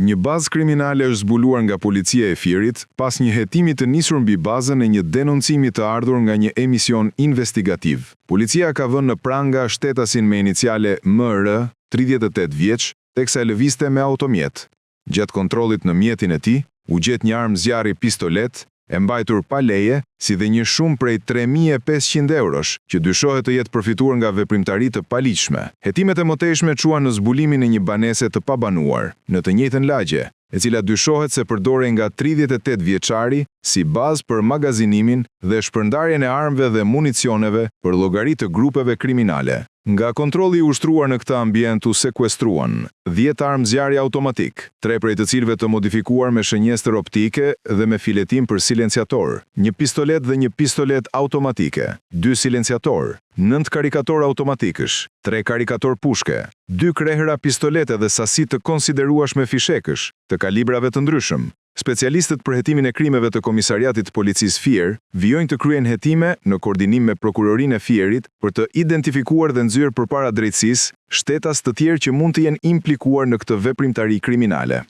Një bazë kriminale është zbuluar nga policia e Firit pas një hetimi të nisur mbi bazën e një denoncimi të ardhur nga një emision investigativ. Policia ka vënë në pranga shtetasin me iniciale MR, 38 vjeç, teksa e lëvizte me automjet. Gjatë kontrollit në mjetin e tij, u gjet një armë zjarri pistolet, e mbajtur pa leje, si dhe një shumë prej 3.500 eurosh, që dyshohet të jetë përfituar nga veprimtari të paligjshme. Hetimet e mëtejshme çuan në zbulimin e një banese të pabanuar, në të njëjtën lagje, e cila dyshohet se përdorej nga 38 vjeçari si bazë për magazinimin dhe shpërndarjen e armëve dhe municioneve për llogari të grupeve kriminale. Nga kontrolli i ushtruar në këtë ambient u sekuestruan 10 armë zjarri automatik, 3 prej të cilëve të modifikuar me shënjestër optike dhe me filetim për silenciator, një pistolet dhe një pistolet automatike, 2 silenciator, 9 karikator automatikësh, 3 karikator pushke, 2 krehëra pistolete dhe sasi të konsiderueshme fishekësh, të kalibrave të ndryshëm. Specialistët për hetimin e krimeve të Komisariatit të Policisë Fier vijojnë të kryejnë hetime në koordinim me Prokurorinë e Fierit për të identifikuar dhe nxjerrë përpara drejtësisë shtetas të tjerë që mund të jenë implikuar në këtë veprimtari kriminale.